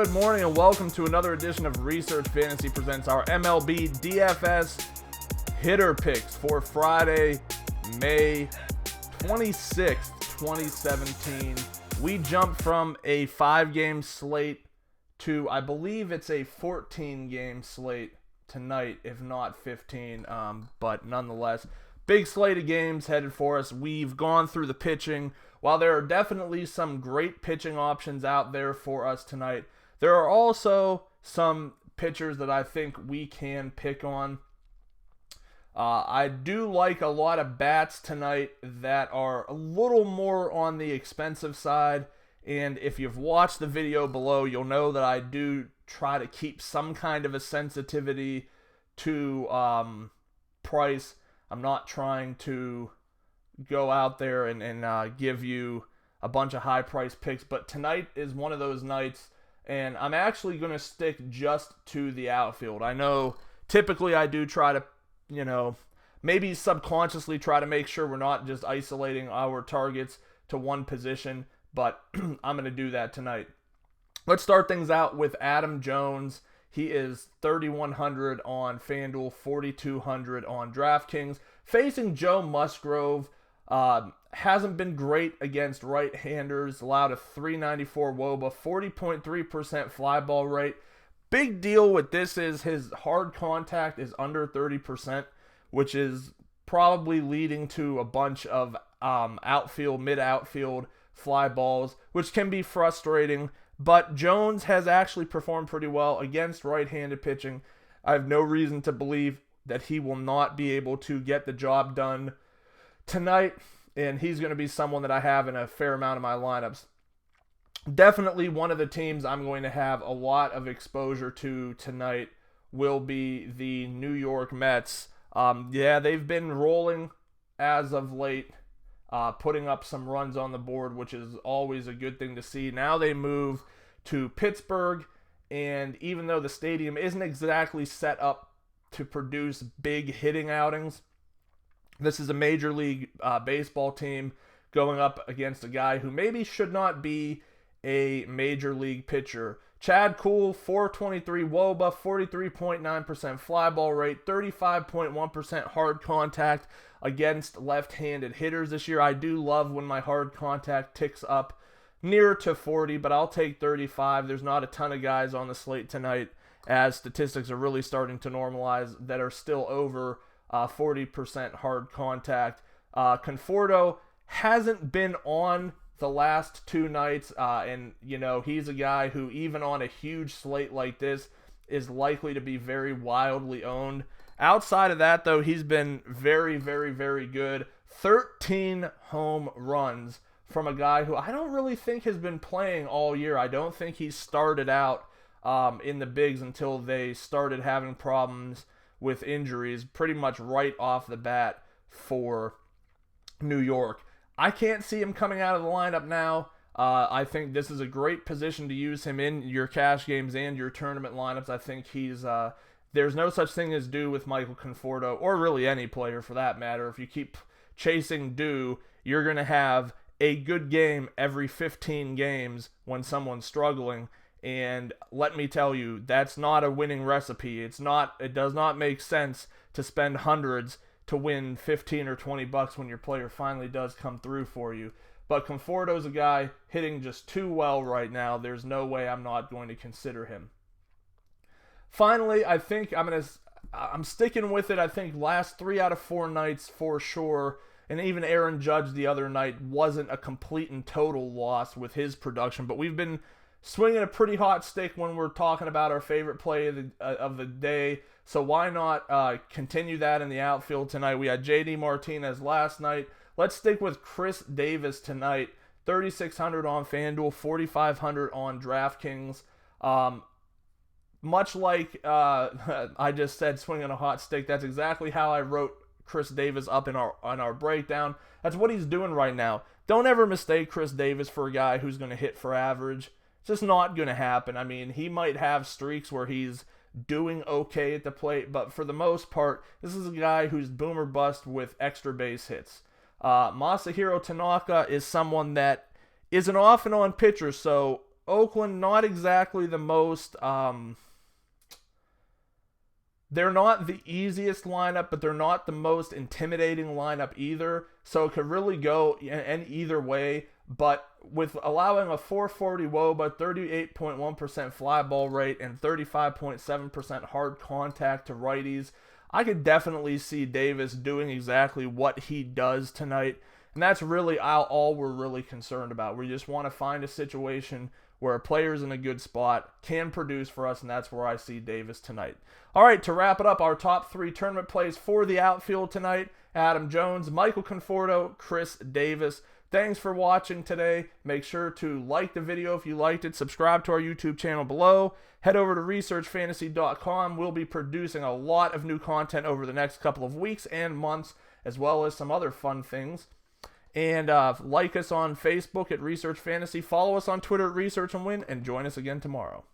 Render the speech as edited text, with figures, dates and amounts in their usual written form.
Good morning and welcome to another edition of Research Fantasy Presents our MLB DFS hitter picks for Friday, May 26th, 2017. We jumped from a 5-game slate to, I believe it's a 14-game slate tonight, if not 15, but nonetheless, big slate of games headed for us. We've gone through the pitching. While there are definitely some great pitching options out there for us tonight, there are also some pitchers that I think we can pick on. I do like a lot of bats tonight that are a little more on the expensive side, and if you've watched the video below, you'll know that I do try to keep some kind of a sensitivity to price. I'm not trying to go out there and give you a bunch of high price picks, but tonight is one of those nights, and I'm actually going to stick just to the outfield. I know typically I do try to, maybe subconsciously try to make sure we're not just isolating our targets to one position, but I'm going to do that tonight. Let's start things out with Adam Jones. He is 3,100 on FanDuel, 4,200 on DraftKings, facing Joe Musgrove. Hasn't been great against right-handers, allowed a 394 WOBA, 40.3% fly ball rate. Big deal with this is his hard contact is under 30%, which is probably leading to a bunch of outfield, mid-outfield fly balls, which can be frustrating. But Jones has actually performed pretty well against right-handed pitching. I have no reason to believe that he will not be able to get the job done tonight, and he's going to be someone that I have in a fair amount of my lineups. Definitely one of the teams I'm going to have a lot of exposure to tonight will be the New York Mets. They've been rolling as of late, putting up some runs on the board, which is always a good thing to see. Now they move to Pittsburgh, and even though the stadium isn't exactly set up to produce big hitting outings, this is a Major League Baseball team going up against a guy who maybe should not be a Major League pitcher. Chad Kuhl, 423 WOBA, 43.9% fly ball rate, 35.1% hard contact against left-handed hitters this year. I do love when my hard contact ticks up near to 40, but I'll take 35. There's not a ton of guys on the slate tonight, as statistics are really starting to normalize, that are still over 40% hard contact. Conforto hasn't been on the last two nights, and he's a guy who, even on a huge slate like this, is likely to be very wildly owned. Outside of that, though, he's been very, very, very good. 13 home runs from a guy who I don't really think has been playing all year. I don't think he started out in the bigs until they started having problems with injuries pretty much right off the bat for New York. I can't see him coming out of the lineup now. I think this is a great position to use him in your cash games and your tournament lineups. I think he's there's no such thing as due with Michael Conforto, or really any player for that matter. If you keep chasing due, you're going to have a good game every 15 games when someone's struggling. And let me tell you, that's not a winning recipe. It does not make sense to spend hundreds to win 15 or 20 bucks when your player finally does come through for you. But Conforto's a guy hitting just too well right now. There's no way I'm not going to consider him. Finally, I think I'm sticking with it. I think last 3 out of 4 nights for sure, and even Aaron Judge the other night wasn't a complete and total loss with his production, but we've been swinging a pretty hot stick when we're talking about our favorite play of the day. So why not continue that in the outfield tonight? We had JD Martinez last night. Let's stick with Khris Davis tonight. 3,600 on FanDuel, 4,500 on DraftKings. Much like I just said, swinging a hot stick, that's exactly how I wrote Khris Davis up on our breakdown. That's what he's doing right now. Don't ever mistake Khris Davis for a guy who's going to hit for average. It's just not going to happen. I mean, he might have streaks where he's doing okay at the plate, but for the most part, this is a guy who's boom or bust with extra base hits. Masahiro Tanaka is someone that is an off and on pitcher, so Oakland, not exactly the most, they're not the easiest lineup, but they're not the most intimidating lineup either. So it could really go in either way. But with allowing a 440 WOBA, 38.1% fly ball rate, and 35.7% hard contact to righties, I could definitely see Davis doing exactly what he does tonight. And that's really all we're really concerned about. We just want to find a situation where a player's in a good spot, can produce for us, and that's where I see Davis tonight. All right, to wrap it up, our top 3 tournament plays for the outfield tonight: Adam Jones, Michael Conforto, Khris Davis. Thanks for watching today. Make sure to like the video if you liked it. Subscribe to our YouTube channel below. Head over to researchfantasy.com. We'll be producing a lot of new content over the next couple of weeks and months, as well as some other fun things. And like us on Facebook at Research Fantasy. Follow us on Twitter at Research and Win, and join us again tomorrow.